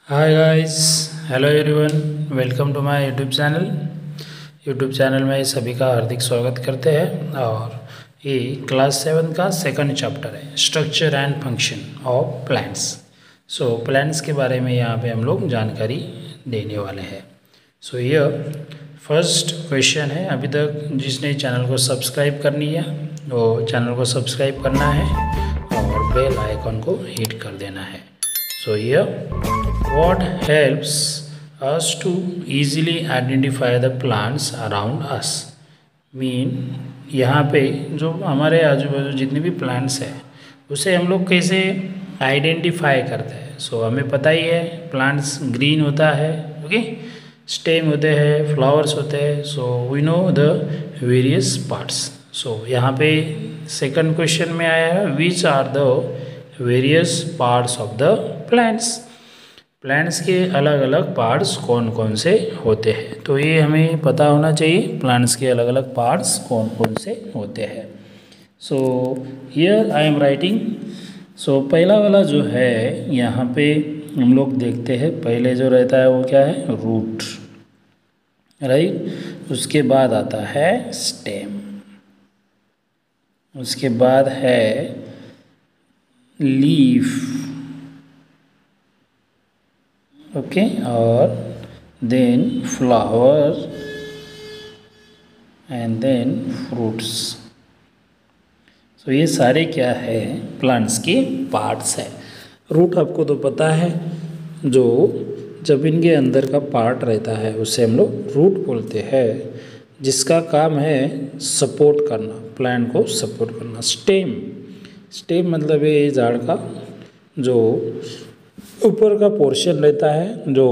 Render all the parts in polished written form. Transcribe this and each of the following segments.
Hi guys, hello everyone, welcome to my YouTube channel. YouTube channel में सभी का हार्दिक स्वागत करते हैं। और ये क्लास 7 का सेकंड चैप्टर है, structure and function of plants. So plants के बारे में यहाँ पे हम लोग जानकारी देने वाले हैं। सो ये फर्स्ट क्वेश्चन है। अभी तक जिसने चैनल को सब्सक्राइब करनी है वो चैनल को सब्सक्राइब करना है और बेल आइकन को हिट कर देना है। So here, what helps us to easily identify the plants around us? यहाँ पे जो हमारे आजू बाजू जितने भी प्लांट्स हैं उसे हम लोग कैसे आइडेंटिफाई करते हैं। हमें पता ही है प्लांट्स ग्रीन होता है, ओके, स्टेम होते हैं, फ्लावर्स होते हैं। We know the various parts. यहाँ पे सेकंड क्वेश्चन में आया है, which are the various parts of the plants. Plants के अलग अलग पार्ट्स कौन कौन से होते हैं, तो ये हमें पता होना चाहिए प्लांट्स के अलग अलग पार्ट्स कौन कौन से होते हैं। Here I am writing. पहला वाला जो है यहाँ पे हम लोग देखते हैं, पहले जो रहता है वो क्या है, रूट, राइट। उसके बाद आता है स्टेम, उसके बाद है लीफ, ओके, और then flower and then fruits. ये सारे क्या है, प्लांट्स के पार्ट्स है। रूट आपको तो पता है, जो जब इनके अंदर का पार्ट रहता है उसे हम लोग रूट बोलते हैं, जिसका काम है सपोर्ट करना, प्लांट को सपोर्ट करना। स्टेम मतलब ये झाड़ का जो ऊपर का पोर्शन रहता है, जो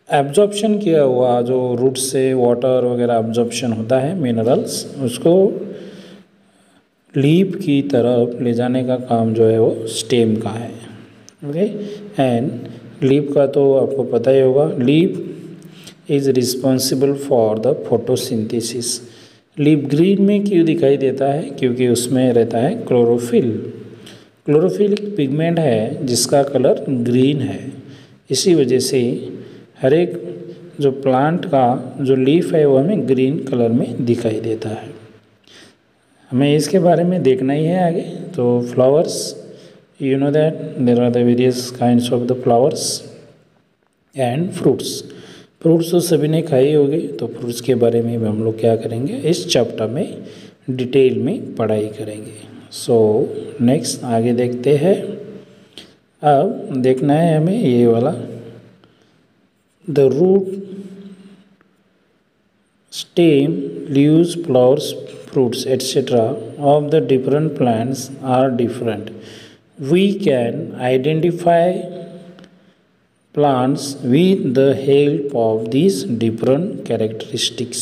एब्जॉर्प्शन किया हुआ, जो रूट से वाटर वगैरह एब्जॉर्प्शन होता है, मिनरल्स, उसको लीफ की तरफ ले जाने का काम जो है वो स्टेम का है, ओके। एंड लीफ का तो आपको पता ही होगा, leaf is responsible for the photosynthesis. Leaf green में क्यों दिखाई देता है, क्योंकि उसमें रहता है क्लोरोफिल। क्लोरोफिल एक पिगमेंट है जिसका कलर ग्रीन है। इसी वजह से हर एक जो प्लांट का जो लीफ है वो हमें ग्रीन कलर में दिखाई देता है। हमें इसके बारे में देखना ही है आगे। तो flowers, you know that there are the various kinds of the flowers and fruits. Fruits तो सभी ने खाई होगी, तो फ्रूट्स के बारे में भी हम लोग क्या करेंगे, इस चैप्टर में डिटेल में पढ़ाई करेंगे। नेक्स्ट आगे देखते हैं। अब देखना है हमें ये वाला, the root, stem, leaves, flowers, fruits etc. of the different plants are different. We can identify plants with the help of these different characteristics.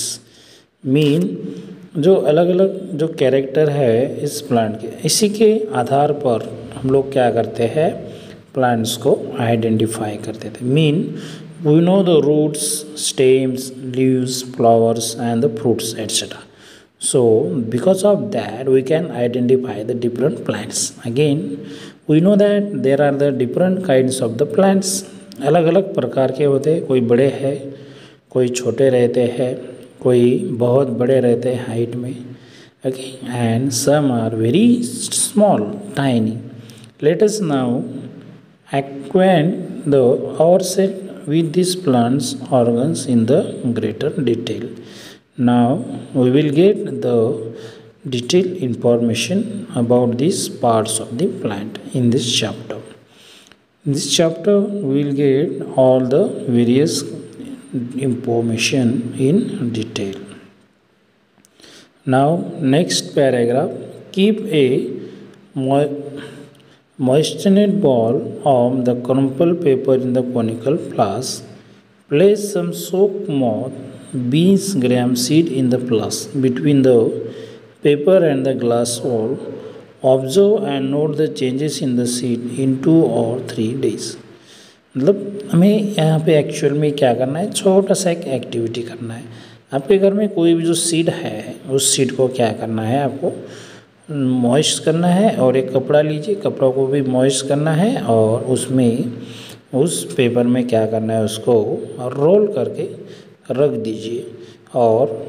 जो अलग अलग जो कैरेक्टर है इस प्लांट के, इसी के आधार पर हम लोग क्या करते हैं, प्लांट्स को आइडेंटिफाई करते थे। We know the roots, stems, leaves, flowers and the fruits etcetera. So because of that we can identify the different plants. Again we know that there are the different kinds of the plants. अलग अलग प्रकार के होते हैं, कोई बड़े हैं, कोई छोटे रहते हैं, कोई बहुत बड़े रहते हैं हाइट में, okay, and some are very small, tiny. Let us now acquaint ourselves with these plants organs in the greater detail. Now we will get the detailed information about these parts of the plant in this chapter. In this chapter we will get all the various information in detail. Now next paragraph, keep a moistened ball of the crumpled paper in the conical flask. Place some soaked moth, beans, gram seed in the flask between the paper and the glass wall. Observe and note the changes in the seed in 2 or 3 days. मतलब हमें यहाँ पे actual में क्या करना है, छोटा सा एक एक्टिविटी करना है। आपके घर में कोई भी जो सीड है उस सीड को क्या करना है, आपको मॉइस्ट करना है, और एक कपड़ा लीजिए, कपड़ा को भी मॉइस्ट करना है और उसमें उस पेपर में क्या करना है, उसको रोल करके रख दीजिए और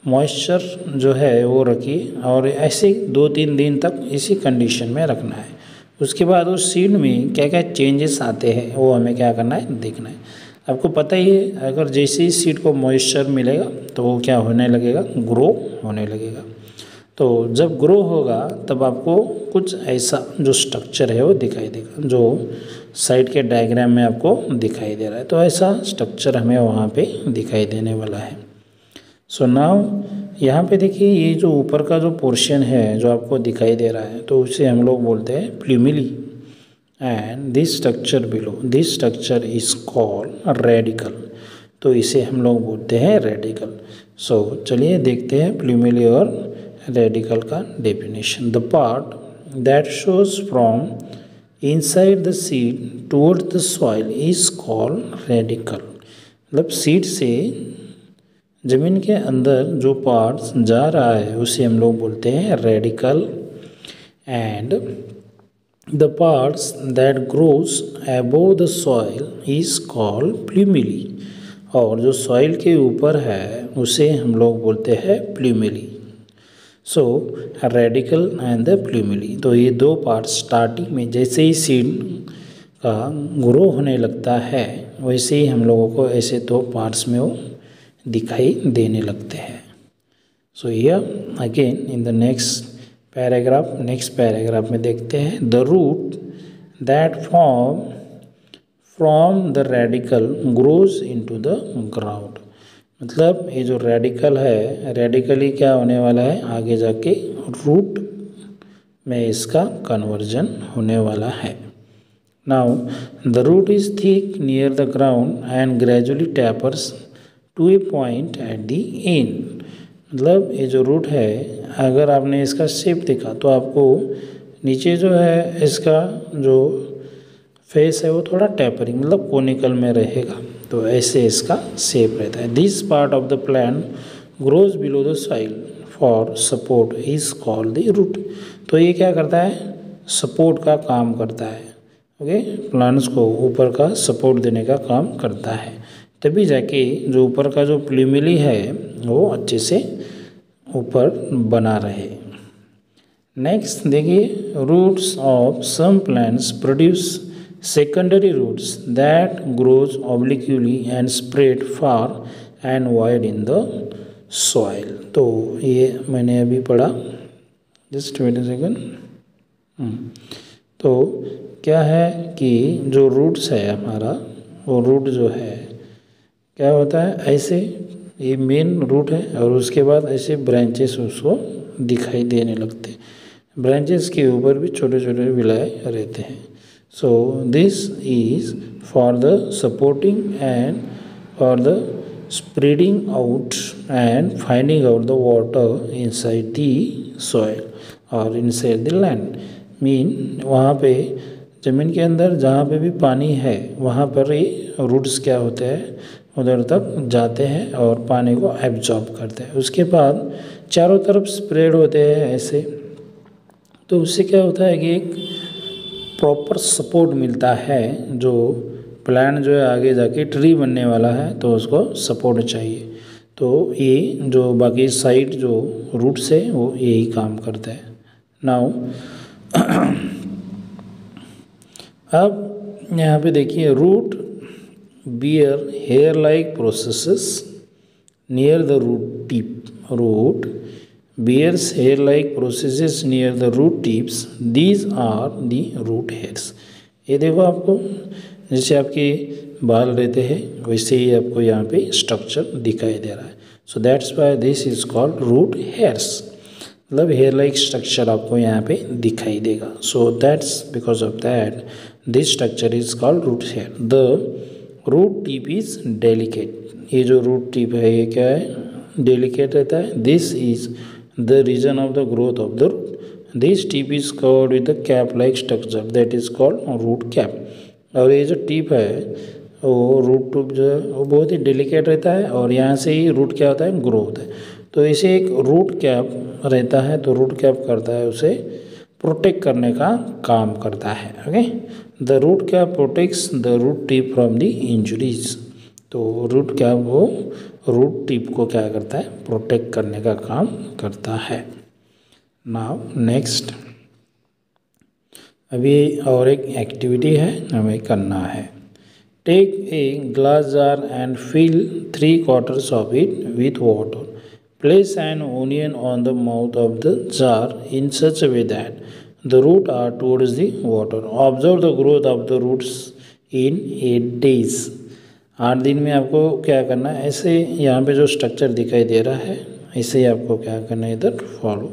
मॉइस्चर जो है वो रखिए और ऐसे 2-3 दिन तक इसी कंडीशन में रखना है। उसके बाद उस सीड में क्या क्या चेंजेस आते हैं वो हमें क्या करना है, देखना है। आपको पता ही है, अगर जैसे ही सीड को मॉइस्चर मिलेगा तो वो क्या होने लगेगा, ग्रो होने लगेगा। तो जब ग्रो होगा तब आपको कुछ ऐसा जो स्ट्रक्चर है वो दिखाई देगा, जो साइड के डायग्राम में आपको दिखाई दे रहा है। तो ऐसा स्ट्रक्चर हमें वहाँ पे दिखाई देने वाला है। सो नाउ यहाँ पे देखिए, ये जो ऊपर का जो पोर्शन है जो आपको दिखाई दे रहा है, तो उसे हम लोग बोलते हैं plumule. And this structure below, this structure is called radicle. तो इसे हम लोग बोलते हैं रेडिकल। सो चलिए देखते हैं प्लूमिली और रेडिकल का definition. The part that shows from inside the seed towards the soil is called radical. मतलब सीड से ज़मीन के अंदर जो पार्ट्स जा रहा है उसे हम लोग बोलते हैं radicle. And the parts that grows above the soil is called plumule. और जो सॉइल के ऊपर है उसे हम लोग बोलते हैं प्लूमिली। सो रेडिकल एंड द प्लूमिली, तो ये दो पार्ट स्टार्टिंग में जैसे ही सीड का ग्रो होने लगता है वैसे ही हम लोगों को ऐसे दो पार्ट्स में वो दिखाई देने लगते हैं। So here again in the next paragraph में देखते हैं, the root that form from the radical grows into the ground. मतलब ये जो रेडिकल है, रेडिकली क्या होने वाला है, आगे जाके रूट में इसका कन्वर्जन होने वाला है। Now the root is thick near the ground and gradually tapers to a point at the end. मतलब ये जो रूट है, अगर आपने इसका शेप देखा तो आपको नीचे जो है इसका जो फेस है वो थोड़ा टैपरिंग मतलब कोनिकल में रहेगा। तो ऐसे इसका शेप रहता है। This part of the plant grows below the soil for support is called the root. तो ये क्या करता है, सपोर्ट का काम करता है। ओके, प्लांट्स को ऊपर का सपोर्ट देने का काम करता है, तभी जाके जो ऊपर का जो प्लूमिली है वो अच्छे से ऊपर बना रहे। नेक्स्ट देखिए, roots of some plants produce secondary roots that grows obliquely and spread far and wide in the soil. तो ये मैंने अभी पढ़ा, जस्ट वेट अ सेकंड। तो क्या है कि जो रूट्स है हमारा, वो रूट जो है क्या होता है, ऐसे ये मेन रूट है और उसके बाद ऐसे ब्रांचेस उसको दिखाई देने लगते हैं। ब्रांचेस के ऊपर भी छोटे छोटे विलाए रहते हैं। So this is for the supporting and for the spreading out and finding out the water inside the soil और इनसाइड द लैंड। मीन वहाँ पे ज़मीन के अंदर जहाँ पे भी पानी है वहाँ पर ये रूट्स क्या होते हैं, उधर तक जाते हैं और पानी को एब्जॉर्ब करते हैं। उसके बाद चारों तरफ स्प्रेड होते हैं ऐसे। तो उससे क्या होता है कि एक प्रॉपर सपोर्ट मिलता है। जो प्लांट जो है आगे जाके ट्री बनने वाला है तो उसको सपोर्ट चाहिए। तो ये जो बाकी साइड जो रूट्स है वो यही काम करते हैं। नाउ अब यहाँ पे देखिए, root bear hair-like processes near the root tip. Root bears hair-like processes near the root tips. These are the root hairs. ये देखो, आपको जैसे आपके बाल रहते हैं वैसे ही आपको यहाँ पे स्ट्रक्चर दिखाई दे रहा है। So that's why this is called root hairs. मतलब हेयर लाइक स्ट्रक्चर आपको यहाँ पे दिखाई देगा। So that's because of that this structure is called root hair. The root tip is delicate. ये जो रूट टिप है ये क्या है, डेलिकेट रहता है। This is the reason of the growth of the root. This tip is covered with the cap like structure that is called root cap. और ये जो टिप है वो रूट टिप जो है वो बहुत ही डेलिकेट रहता है और यहाँ से ही रूट क्या होता है, ग्रो होता है। तो इसे एक रूट कैप रहता है, तो रूट कैप करता है उसे प्रोटेक्ट करने का काम करता है। ओके, द रूट क्या protects the root tip from the injuries. तो रूट क्या वो रूट टिप को क्या करता है, प्रोटेक्ट करने का काम करता है। नाउ नेक्स्ट, अभी और एक एक्टिविटी है हमें करना है। Take a glass jar and fill 3/4 of it with water. Place an onion on the mouth of the jar in such a way that the roots are towards the water. Observe the growth of the roots in 8 days. 8 दिन में आपको क्या करना है, ऐसे यहाँ पे जो स्ट्रक्चर दिखाई दे रहा है ऐसे ही आपको क्या करना है, इधर फॉलो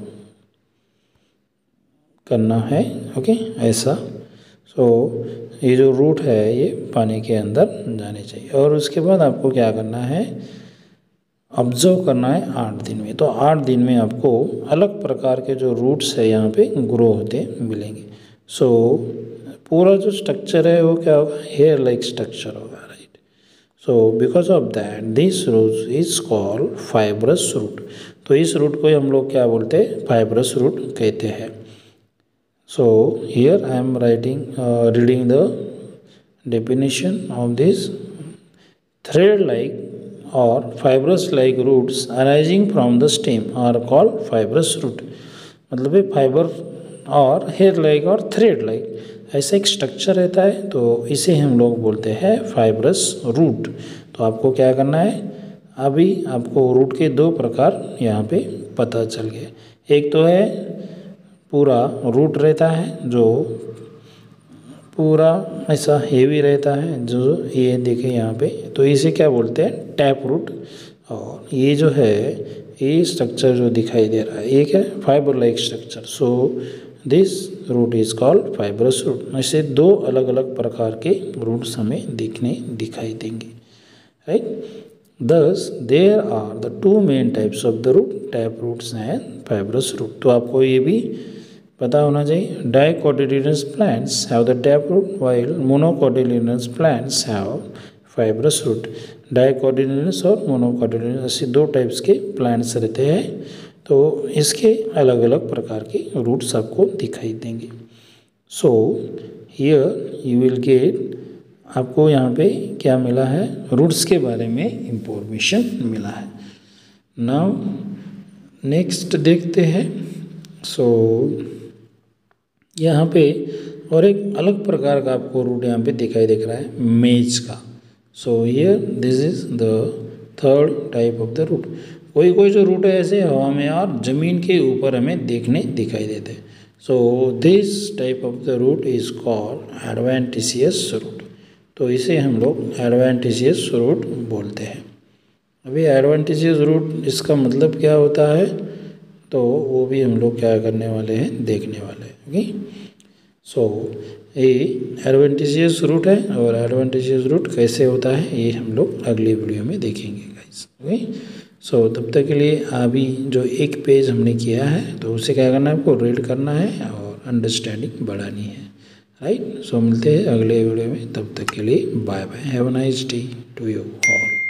करना है। ओके, ऐसा। सो ये जो रूट है ये पानी के अंदर जाने चाहिए और उसके बाद आपको क्या करना है, ऑब्जर्व करना है 8 दिन में। तो 8 दिन में आपको अलग प्रकार के जो रूट्स है यहाँ पे ग्रो होते मिलेंगे। सो पूरा जो स्ट्रक्चर है वो क्या होगा, हेयर लाइक स्ट्रक्चर होगा, right. So because of that this root is called fibrous root. तो इस रूट को हम लोग क्या बोलते हैं, फाइब्रस रूट कहते हैं। So here I am reading the definition of this. Thread like or fibrous like roots arising from the stem are called fibrous root। मतलब ये फाइबर और हेयर लाइक और थ्रेड लाइक ऐसा एक स्ट्रक्चर रहता है, तो इसे हम लोग बोलते हैं फाइब्रस रूट। तो आपको क्या करना है, अभी आपको रूट के 2 प्रकार यहाँ पे पता चल गए। एक तो है पूरा रूट रहता है जो पूरा ऐसा हेवी रहता है, जो ये देखें यहाँ पे, तो इसे क्या बोलते हैं, टैप रूट। और ये जो है ये स्ट्रक्चर जो दिखाई दे रहा है ये क्या है, fibre like structure. So this root is called fibrous root. ऐसे 2 अलग अलग प्रकार के रूट्स हमें दिखाई देंगे, right. Thus there are the 2 main types of the root, tap roots and fibrous root. तो आपको ये भी पता होना चाहिए, dicotyledonous plants have the tap root while monocotyledonous plants have fibrous root. Dicotyledonous और मोनोकोटिलेडोनस ऐसे 2 टाइप्स के प्लांट्स रहते हैं, तो इसके अलग अलग प्रकार के रूट्स आपको दिखाई देंगे। So here you will get, आपको यहाँ पे क्या मिला है, रूट्स के बारे में इंफॉर्मेशन मिला है। नाउ नेक्स्ट देखते हैं। सो यहाँ पे और एक अलग प्रकार का आपको रूट यहाँ पे दिखाई दिख रहा है, मेज का। So here this is the 3rd type of the root. कोई जो रूट है ऐसे हवा में और ज़मीन के ऊपर हमें दिखाई देते हैं। So this type of the root is called adventitious root. तो इसे हम लोग एडवेंटिशियस रूट बोलते हैं। अभी एडवेंटिशियस रूट इसका मतलब क्या होता है, तो वो भी हम लोग क्या करने वाले हैं, देखने वाले हैं। ओके, सो ये एडवेंटिशियस रूट है और एडवेंटिशियस रूट कैसे होता है ये हम लोग अगली वीडियो में देखेंगे गाइस। ओके, सो तब तक के लिए अभी जो एक पेज हमने किया है तो उसे क्या करना है, आपको रीड करना है और अंडरस्टैंडिंग बढ़ानी है, राइट। सो मिलते हैं अगले वीडियो में, तब तक के लिए bye bye, have a nice day to you all.